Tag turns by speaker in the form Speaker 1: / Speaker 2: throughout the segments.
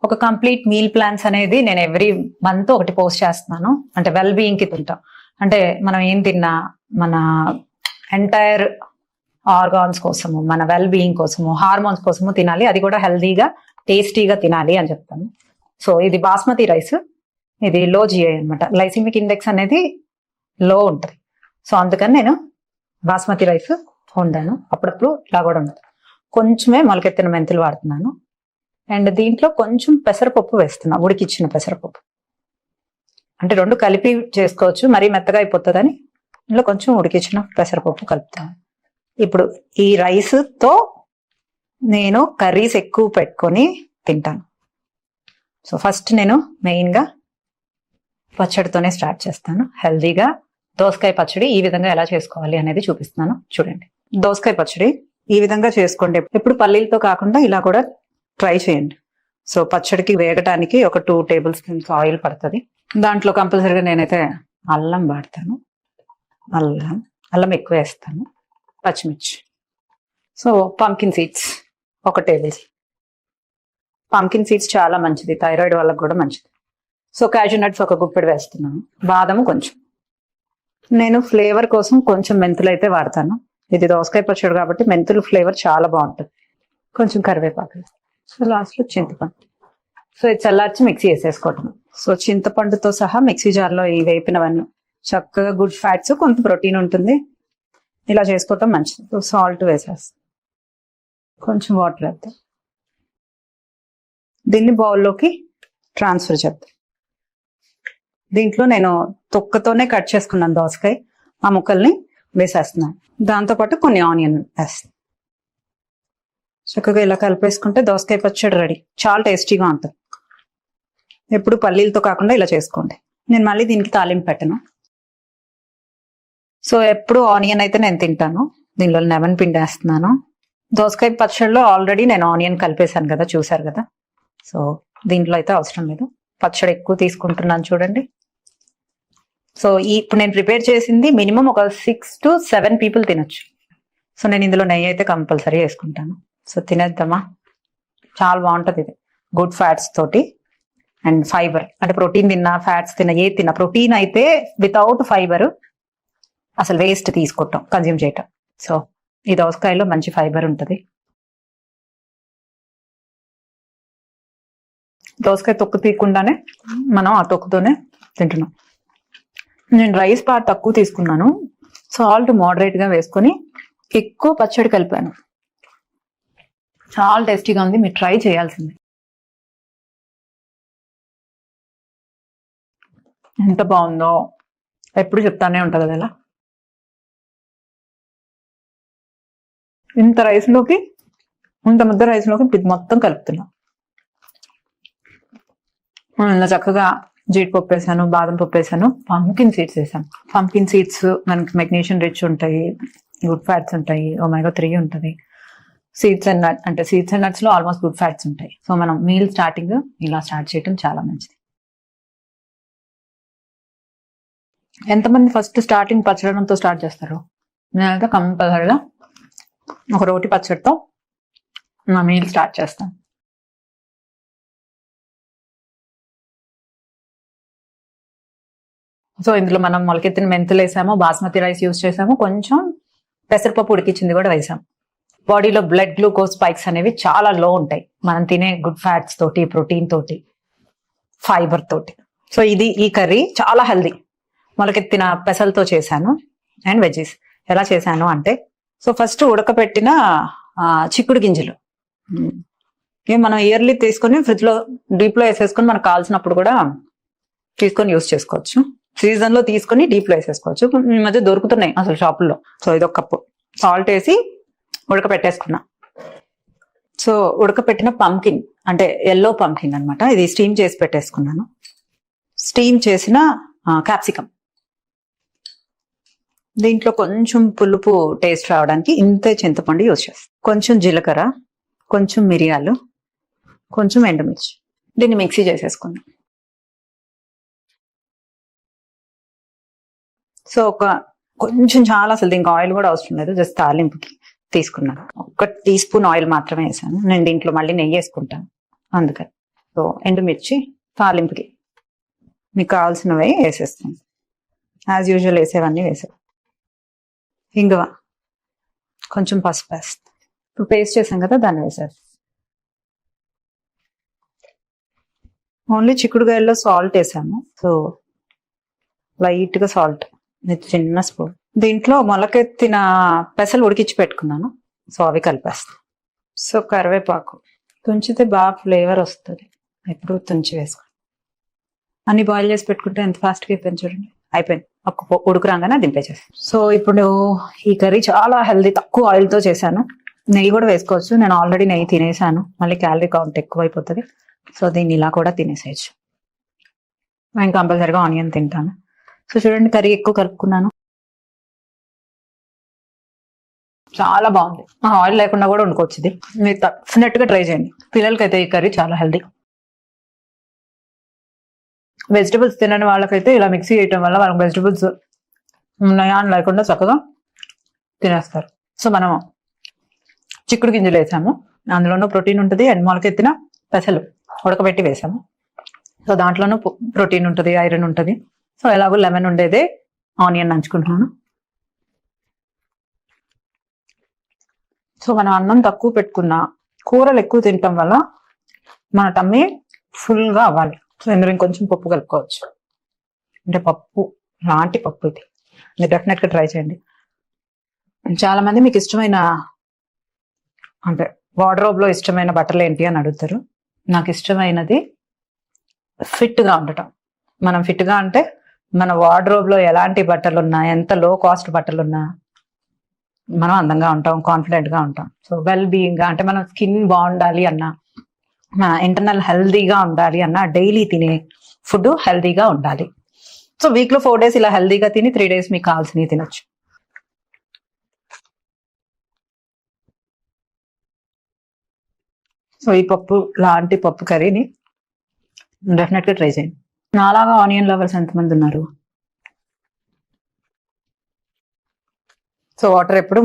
Speaker 1: ఒక complete meal plans అనేది నేను ఎవ్రీ మంత్ ఒకటి పోస్ట్ చేస్తున్నాను. అంటే వెల్ బీయింగ్ కి తింటాం. అంటే మనం ఏం తిన్నా మన ఎంటైర్ ఆర్గాన్స్ కోసము, మన వెల్ బీయింగ్ కోసము, హార్మోన్స్ కోసము తినాలి. అది కూడా హెల్దీగా టేస్టీగా తినాలి అని చెప్తాను. సో ఇది బాస్మతి రైస్, ఇది లో జిఐ అనమాట. గ్లైసిమిక్ ఇండెక్స్ అనేది లో ఉంటుంది. సో అందుకని నేను బాస్మతి రైస్ వండాను. అప్పుడప్పుడు ఇలా కూడా ఉండదు. కొంచెమే మొలకెత్తిన మెంతులు వాడుతున్నాను. అండ్ దీంట్లో కొంచెం పెసరపప్పు వేస్తున్నా, ఉడికిచ్చిన పెసరపప్పు. అంటే రెండు కలిపి చేసుకోవచ్చు, మరీ మెత్తగా అయిపోతుందని ఇందులో కొంచెం ఉడికిచ్చిన పెసరపప్పు కలుపుతాను. ఇప్పుడు ఈ రైస్తో నేను కర్రీస్ ఎక్కువ పెట్టుకొని తింటాను. సో ఫస్ట్ నేను మెయిన్గా పచ్చడితోనే స్టార్ట్ చేస్తాను. హెల్దీగా దోసకాయ పచ్చడి ఈ విధంగా ఎలా చేసుకోవాలి అనేది చూపిస్తున్నాను. చూడండి, దోసకాయ పచ్చడి ఈ విధంగా చేసుకోండి. ఎప్పుడు పల్లీలతో కాకుండా ఇలా కూడా ట్రై చేయండి. సో పచ్చడికి వేగటానికి ఒక 2 టేబుల్ స్పూన్స్ ఆయిల్ పడుతుంది. దాంట్లో కంపల్సరీగా నేనైతే అల్లం వాడతాను. అల్లం ఎక్కువ వేస్తాను. పచ్చిమిర్చి. So pumpkin seeds 1 table spoon. Pumpkin seeds చాలా మంచిది, థైరాయిడ్ వాళ్ళకి కూడా మంచిది. సో క్యాషూ నట్స్ 1 గుప్పెడు వేస్తున్నాను. బాదము కొంచెం. నేను ఫ్లేవర్ కోసం కొంచెం మెంతులు అయితే వాడతాను. ఇది దోసకాయ పచ్చడి కాబట్టి మెంతులు ఫ్లేవర్ చాలా బాగుంటుంది. కొంచెం కరివేపాకు. సో లాస్ట్లో చింతపండు. సో ఇది చల్లార్చి మిక్సీ వేసేసుకోవటం. సో చింతపండుతో సహా మిక్సీ జార్లో ఈ వేపినవన్నీ చక్కగా గుడ్ ఫ్యాట్స్, కొంత ప్రోటీన్ ఉంటుంది. ఇలా చేసుకోవటం మంచిది. సో సాల్ట్ వేసేస్తాం, కొంచెం వాటర్ వేద్దాం. దీన్ని బౌల్లోకి ట్రాన్స్ఫర్ చేద్దాం. దీంట్లో నేను తొక్కతోనే కట్ చేసుకున్నాను దోసకాయ. ఆ ముక్కల్ని వేసేస్తున్నాను. దాంతోపాటు కొన్ని ఆనియన్ వేస్తాను. చక్కగా ఇలా కలిపేసుకుంటే దోసకాయ పచ్చడి రెడీ. చాలా టేస్టీగా ఉంటుంది. ఎప్పుడు పల్లీలతో కాకుండా ఇలా చేసుకోండి. నేను మళ్ళీ దీనికి తాలింపు పెట్టను. సో ఎప్పుడు ఆనియన్ అయితే నేను తింటాను. దీనిలో లెమన్ పిండి వేస్తున్నాను. దోసకాయ పచ్చడిలో ఆల్రెడీ నేను ఆనియన్ కలిపేశాను కదా, చూసారు కదా. సో దీంట్లో అయితే అవసరం లేదు. పచ్చడి ఎక్కువ తీసుకుంటున్నాను చూడండి. సో ఇప్పుడు నేను ప్రిపేర్ చేసింది మినిమం ఒక 6 to 7 పీపుల్ తినొచ్చు. సో నేను ఇందులో నెయ్యి అయితే కంపల్సరీ వేసుకుంటాను. సో తినేద్దామా? చాలా బాగుంటుంది ఇది. గుడ్ ఫ్యాట్స్ తోటి అండ్ ఫైబర్. అంటే ప్రోటీన్ తిన్నా, ఫ్యాట్స్ తిన్నా, ఏది తిన్నా, ప్రోటీన్ అయితే వితౌట్ ఫైబర్ అసలు వేస్ట్ తీసుకుంటాం, కన్జ్యూమ్ చేయటం. సో ఈ దోసకాయలో మంచి ఫైబర్ ఉంటుంది. దోసకాయ తొక్కు తీయకుండానే మనం ఆ తొక్కుతోనే తింటున్నాం. నేను రైస్ పార్ట్ తక్కువ తీసుకున్నాను. సాల్ట్ మోడరేట్ గా వేసుకొని ఎక్కువ పచ్చడి కలిపాను. చాలా టేస్టీగా ఉంది. మీరు ట్రై చేయాల్సింది. ఎంత బాగుందో ఎప్పుడు చెప్తానే ఉంటుంది కదా. ఇలా ఇంత రైస్లోకి, ఇంత ముద్ద రైస్లోకి ఇది మొత్తం కలుపుతున్నా. ఇలా చక్కగా జీడిపప్పు వేసాను, బాదం పప్పు వేసాను, పంకిన్ సీడ్స్ వేసాను. పంకిన్ సీడ్స్ మనకి మెగ్నీషియం రిచ్ ఉంటాయి, గుడ్ ఫ్యాట్స్ ఉంటాయి, ఒమేగా 3 ఉంటుంది. సీడ్స్ అండ్ నట్స్ అంటే సీడ్స్ అండ్ నట్స్ లో ఆల్మోస్ట్ గుడ్ ఫ్యాట్స్ ఉంటాయి. సో మనం మీల్ స్టార్టింగ్ ఇలా స్టార్ట్ చేయడం చాలా మంచిది. ఎంతమంది ఫస్ట్ స్టార్టింగ్ పచ్చడంతో స్టార్ట్ చేస్తారు? నేనైతే కంపల్సరిగా ఒక రోటి పచ్చడితో నా మీల్ స్టార్ట్ చేస్తాను. సో ఇందులో మనం మొలకెత్తిన మెంతులు వేసాము, బాస్మతి రైస్ యూజ్ చేసాము, కొంచెం పెసరపప్పు ఉడికించింది కూడా వేసాము. బాడీలో బ్లడ్ గ్లూకోజ్ స్పైక్స్ అనేవి చాలా లో ఉంటాయి మనం తినే గుడ్ ఫ్యాట్స్ తోటి, ప్రోటీన్ తోటి, ఫైబర్ తోటి. సో ఈ కర్రీ చాలా హెల్దీ. మొలకెత్తిన పెసలతో చేశాను అండ్ వెజ్జీస్. ఎలా చేశాను అంటే, సో ఫస్ట్ ఉడకపెట్టిన చిక్కుడు గింజలు మనం ఇయర్లీ తీసుకొని ఫ్రిడ్జ్ లో డీప్ లో వేసేసుకొని మనకు కావాల్సినప్పుడు కూడా తీసుకొని యూజ్ చేసుకోవచ్చు. సీజన్ లో తీసుకొని డీప్ లో వేసేసుకోవచ్చు. ఈ మధ్య దొరుకుతున్నాయి అసలు షాపుల్లో. సో ఇదొక కప్పు సాల్ట్ వేసి ఉడకపెట్టేసుకున్నా. సో ఉడకపెట్టిన పంకిన్ అంటే ఎల్లో పంకిన్ అనమాట. ఇది స్టీమ్ చేసి పెట్టేసుకున్నాను. స్టీమ్ చేసిన క్యాప్సికమ్. దీంట్లో కొంచెం పులుపు టేస్ట్ రావడానికి ఇంతే చింతపండు యూజ్ చేస్తాను. కొంచెం జీలకర్ర, కొంచెం మిరియాలు, కొంచెం ఎండుమిర్చి. దీన్ని మిక్సీ చేసేసుకున్నాం. సో కొంచెం చాలా, అసలు దీనికి ఆయిల్ కూడా అవసరం లేదు, జస్ట్ తాలింపుకి తీసుకున్నాను. 1 టీ స్పూన్ ఆయిల్ మాత్రమే వేసాను. నేను దీంట్లో మళ్ళీ నెయ్యి వేసుకుంటాను అందుకని. సో ఎండుమిర్చి తాలింపుకి మీకు కావాల్సినవి వేసేస్తాం. యాజ్ యూజువల్ వేసేవన్నీ వేసాం. ఇంగువ, కొంచెం పసుపు వేస్తాం. ఇప్పుడు పేస్ట్ చేసాం కదా దాన్ని వేసేస్తాం. ఓన్లీ చిక్కుడుకాయల్లో సాల్ట్ వేసాము. సో లైట్గా సాల్ట్, చిన్న స్పూన్. దీంట్లో మొలకెత్తిన పెసలు ఉడికించి పెట్టుకున్నాను. సో అవి కలిపేస్తాను. సో కరివేపాకు తుంచితే బాగా ఫ్లేవర్ వస్తుంది. ఎప్పుడు తుంచి వేసుకో. అన్ని బాయిల్ చేసి పెట్టుకుంటే ఎంత ఫాస్ట్గా అయిపోయింది చూడండి. అయిపోయింది. ఒక్క ఉడుకు రాగానే దింపేసేస్తాను. సో ఇప్పుడు ఈ కర్రీ చాలా హెల్దీ, తక్కువ ఆయిల్తో చేశాను. నెయ్యి కూడా వేసుకోవచ్చు. నేను ఆల్రెడీ నెయ్యి తినేసాను, మళ్ళీ క్యాలరీ కౌంట్ ఎక్కువ అయిపోతుంది. సో దీన్ని ఇలా కూడా తినేసేయచ్చు. నేను కంపల్సరీగా ఆనియన్ తింటాను. సో చూడండి, కర్రీ ఎక్కువ కలుపుకున్నాను. చాలా బాగుంది. ఆయిల్ లేకుండా కూడా వండుకోవచ్చు. ఇది మీరు డెఫినెట్గా ట్రై చేయండి. పిల్లలకైతే ఈ కర్రీ చాలా హెల్దీ. వెజిటబుల్స్ తినని వాళ్ళకైతే ఇలా మిక్సీ చేయటం వల్ల వాళ్ళకి వెజిటబుల్స్ ఉన్నాయా అని లేకుండా చక్కగా తినేస్తారు. సో మనం చిక్కుడు గింజలు వేసాము, అందులోనూ ప్రోటీన్ ఉంటుంది. అండ్ మొలకెత్తిన పెసలు ఉడకబెట్టి వేసాము. సో దాంట్లోనూ ప్రోటీన్ ఉంటుంది, ఐరన్ ఉంటుంది. సో ఎలాగో లెమన్ ఉండేదే ఆనియన్ నంచుకుంటున్నాను. సో మనం అన్నం తక్కువ పెట్టుకున్న కూరలు ఎక్కువ తినటం వల్ల మన టమ్మీ ఫుల్గా అవ్వాలి. సో ఇందులో ఇంకొంచెం పప్పు కలుపుకోవచ్చు. అంటే పప్పు లాంటి పప్పు ఇది. మీరు డెఫినెట్గా ట్రై చేయండి. చాలా మంది మీకు ఇష్టమైన, అంటే వార్డ్రోబ్లో ఇష్టమైన బట్టలు ఏంటి అని అడుగుతారు. నాకు ఇష్టమైనది ఫిట్గా ఉండటం. మనం ఫిట్గా అంటే మన వార్డ్రోబ్లో ఎలాంటి బట్టలు ఉన్నా, ఎంత లో కాస్ట్ బట్టలు ఉన్నా మనం అందంగా ఉంటాం, కాన్ఫిడెంట్గా ఉంటాం. సో వెల్ బీయింగ్గా అంటే మనం స్కిన్ బాగుండాలి అన్నా, మన ఇంటర్నల్ హెల్దీగా ఉండాలి అన్నా డైలీ తినే ఫుడ్ హెల్దీగా ఉండాలి. సో వీక్లో 4 days ఇలా హెల్దీగా తిని 3 days మీకు కావాల్సినవి తినొచ్చు. సో ఈ పప్పు లాంటి పప్పు కర్రీని డెఫినెట్గా ట్రై చేయండి. నాలాగా ఆనియన్ లవర్స్ ఎంతమంది ఉన్నారు? సో వాటర్ ఎప్పుడు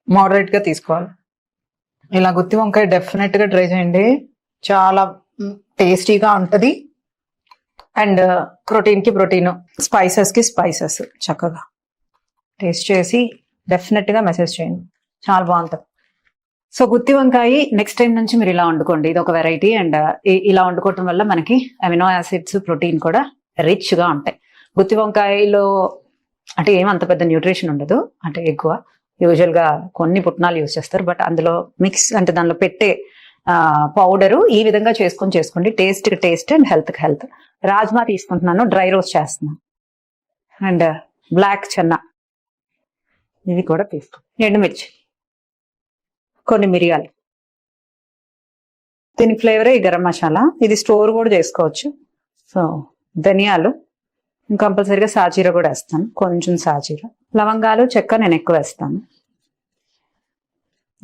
Speaker 1: మోడరేట్గా తీసుకోవాలి. ఇలా గుత్తి వంకాయ డెఫినెట్గా ట్రై చేయండి. చాలా టేస్టీగా ఉంటుంది. అండ్ ప్రోటీన్కి ప్రోటీన్, స్పైసెస్కి స్పైసెస్. చక్కగా టేస్ట్ చేసి డెఫినెట్గా మెసేజ్ చేయండి, చాలా బాగుంటుంది. సో గుత్తి వంకాయ నెక్స్ట్ టైం నుంచి మీరు ఇలా వండుకోండి. ఇది ఒక వెరైటీ. అండ్ ఇలా వండుకోవటం వల్ల మనకి అమినో యాసిడ్స్, ప్రోటీన్ కూడా రిచ్గా ఉంటాయి. గుత్తి వంకాయలో అంటే ఏమంత పెద్ద న్యూట్రిషన్ ఉండదు, అంటే ఎక్కువ యూజువల్గా కొన్ని పుట్నాలు యూజ్ చేస్తారు. బట్ అందులో మిక్స్ అంటే దానిలో పెట్టే పౌడరు ఈ విధంగా చేసుకోండి. టేస్ట్కి టేస్ట్ అండ్ హెల్త్కి హెల్త్. రాజ్మా తీసుకుంటున్నాను, డ్రై రోస్ట్ చేస్తున్నాను. అండ్ బ్లాక్ చెన్నా ఇవి కూడా తీసుకోండి. ఎండుమిర్చి, కొన్ని మిరియాలు, దీని ఫ్లేవరే ఈ గరం మసాలా. ఇది స్టోర్ కూడా చేసుకోవచ్చు. సో ధనియాలు, కంపల్సరీగా సాజీర కూడా వేస్తాను, కొంచెం సాజీర. లవంగాలు, చెక్క నేను ఎక్కువ వేస్తాను.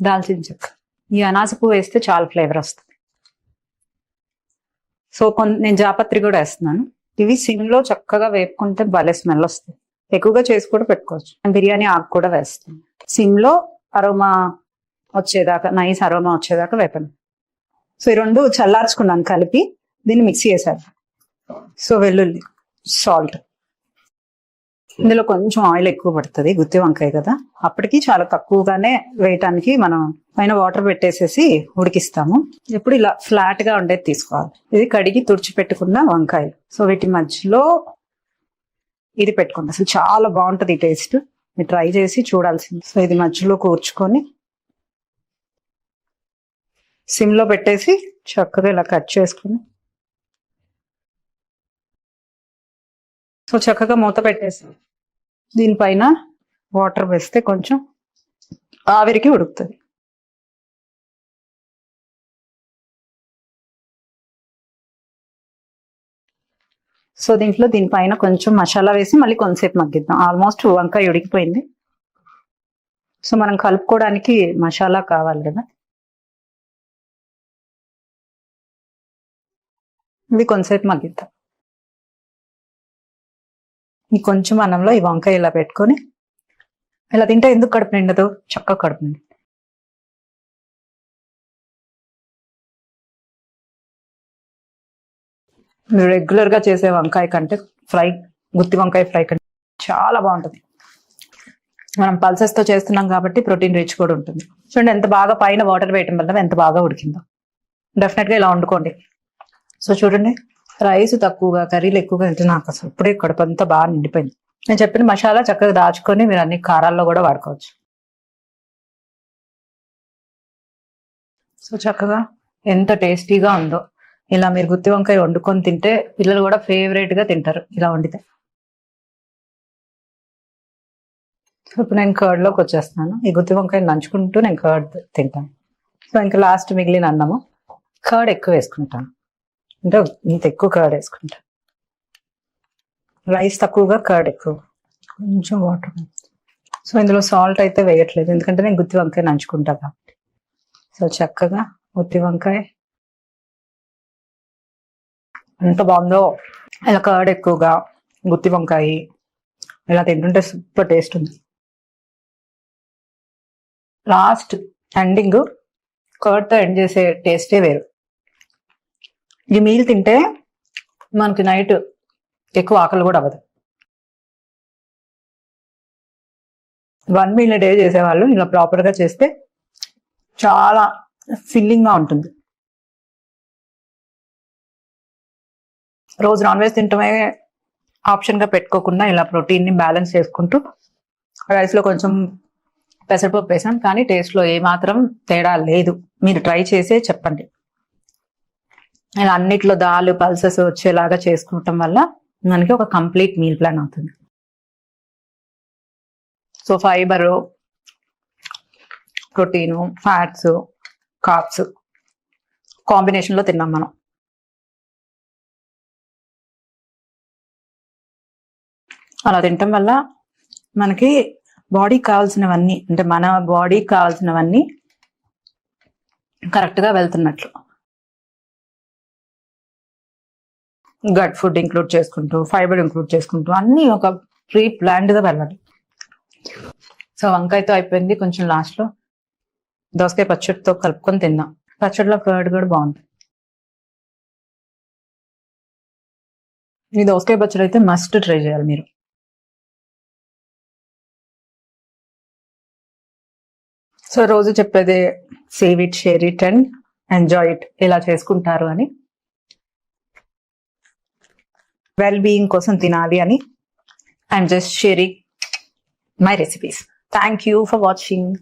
Speaker 1: దాల్చిన చెక్క, ఈ అనాస పువ్వు వేస్తే చాలా ఫ్లేవర్ వస్తుంది. సో నేను జాపత్రి కూడా వేస్తున్నాను. ఇవి సిమ్లో చక్కగా వేపుకుంటే భలే స్మెల్ వస్తుంది. ఎక్కువగా చేసి కూడా పెట్టుకోవచ్చు. బిర్యానీ ఆకు కూడా వేస్తాను. సిమ్లో అరోమా వచ్చేదాకా, నైస్ అరోమా వచ్చేదాకా వేపను. సో ఈ రెండు చల్లార్చుకున్నాను కలిపి, దీన్ని మిక్సీ చేశాను. సో వెల్లుల్లి, సాల్ట్, ఇందులో కొంచెం ఆయిల్ ఎక్కువ పడుతుంది, గుత్తి వంకాయ కదా. అప్పటికి చాలా తక్కువగానే వేయటానికి మనం పైన వాటర్ పెట్టేసేసి ఉడికిస్తాము. ఎప్పుడు ఇలా ఫ్లాట్ గా ఉండేది తీసుకోవాలి. ఇది కడిగి తుడిచి పెట్టుకున్న వంకాయలు. సో వీటి మధ్యలో ఇది పెట్టుకోండి, అసలు చాలా బాగుంటుంది ఈ టేస్ట్. మీరు ట్రై చేసి చూడాల్సింది. సో ఇది మధ్యలో కూర్చుకొని సిమ్లో పెట్టేసి చక్కగా ఇలా కట్ చేసుకుని, సో చక్కగా మూత పెట్టేసి దీనిపైన వాటర్ వేస్తే కొంచెం ఆవిరికి ఉడుకుతుంది. సో దీనిపైన కొంచెం మసాలా వేసి మళ్ళీ కొంతసేపు మగ్గిద్దాం. ఆల్మోస్ట్ వంకాయ ఉడికిపోయింది. సో మనం కలుపుకోవడానికి మసాలా కావాలి కదా, ఇది కొంతసేపు మగ్గిద్దాం. కొంచెం అన్నంలో ఈ వంకాయ ఇలా పెట్టుకొని ఇలా తింటే ఎందుకు కడుపు నిండదు? చక్కగా కడుపు నిండు. మీరు రెగ్యులర్ గా చేసే వంకాయ కంటే గుత్తి వంకాయ ఫ్రై కంటే చాలా బాగుంటుంది. మనం పల్సెస్ తో చేస్తున్నాం కాబట్టి ప్రోటీన్ రిచ్ కూడా ఉంటుంది. చూడండి ఎంత బాగా పైన వాటర్ వేయటం వల్ల ఎంత బాగా ఉడికిందో. డెఫినెట్ గా ఇలా వండుకోండి. సో చూడండి, రైస్ తక్కువగా కర్రీలు ఎక్కువగా తింటే నాకు అసలు ఇప్పుడే కడుపు అంతా బాగా నిండిపోయింది. నేను చెప్పిన మసాలా చక్కగా దాచుకొని మీరు అన్ని కారాల్లో కూడా వాడుకోవచ్చు. సో చక్కగా ఎంత టేస్టీగా ఉందో. ఇలా మీరు గుత్తి వంకాయ వండుకొని తింటే పిల్లలు కూడా ఫేవరెట్ గా తింటారు ఇలా వండితే. సో ఇప్పుడు నేను కర్డ్ లోకి వచ్చేస్తున్నాను. ఈ గుత్తి వంకాయ నంచుకుంటూ నేను కర్డ్ తింటాను. సో ఇంకా లాస్ట్ మిగిలిన అన్నము కర్డ్ ఎక్కువ వేసుకుంటాను, అంటే ఇంత ఎక్కువ కర్డ్ వేసుకుంటాను. రైస్ తక్కువగా కర్డ్ ఎక్కువ, కొంచెం వాటర్. సో ఇందులో సాల్ట్ అయితే వేయట్లేదు ఎందుకంటే నేను గుత్తి వంకాయ నంచుకుంటా కాబట్టి. సో చక్కగా గుత్తి వంకాయ ఎంత బాగుందో. ఇలా కర్డ్ ఎక్కువగా గుత్తి వంకాయ ఇలా తింటుంటే సూపర్ టేస్ట్ ఉంది. లాస్ట్ ఎండింగ్ కర్డ్తో ఎండ్ చేసే టేస్టే వేరు. ఈ మీల్ తింటే మనకి నైట్ ఎక్కువ ఆకలి కూడా అవ్వదు. 1 మీల్ డే చేసేవాళ్ళు ఇలా ప్రాపర్గా చేస్తే చాలా ఫిల్లింగ్గా ఉంటుంది. రోజు నాన్ వెజ్ తింటమే ఆప్షన్గా పెట్టుకోకుండా ఇలా ప్రోటీన్ని బ్యాలెన్స్ చేసుకుంటూ రైస్లో కొంచెం పెసరపప్పు వేసాం, కానీ టేస్ట్లో ఏమాత్రం తేడా లేదు. మీరు ట్రై చేసే చెప్పండి. ఇలా అన్నిట్లో దాల్ పల్సెస్ వచ్చేలాగా చేసుకోవటం వల్ల మనకి ఒక కంప్లీట్ మీల్ ప్లాన్ అవుతుంది. So fibre, protein, fats, carbs కాంబినేషన్లో తిన్నాం మనం. అలా తినటం వల్ల మనకి బాడీకి కావాల్సినవన్నీ, అంటే మన బాడీకి కావాల్సినవన్నీ కరెక్ట్గా వెళ్తున్నట్లు. గట్ ఫుడ్ ఇంక్లూడ్ చేసుకుంటూ, ఫైబర్ ఇంక్లూడ్ చేసుకుంటూ అన్నీ ఒక ప్రీ ప్లాన్డ్గా వెళ్ళాలి. సో వంకాయతో అయిపోయింది. కొంచెం లాస్ట్లో దోసకాయ పచ్చడితో కలుపుకొని తిందాం. పచ్చడిలో కర్డ్ కూడా బాగుంటుంది. ఈ దోసకాయ పచ్చడి అయితే మస్ట్ ట్రై చేయాలి మీరు. సో రోజు చెప్పేదే save it, share it and enjoy it. ఇలా చేసుకుంటారు అని, వెల్ బీయింగ్ కోసం తినాలి అని I'm just sharing my recipes. Thank you for watching.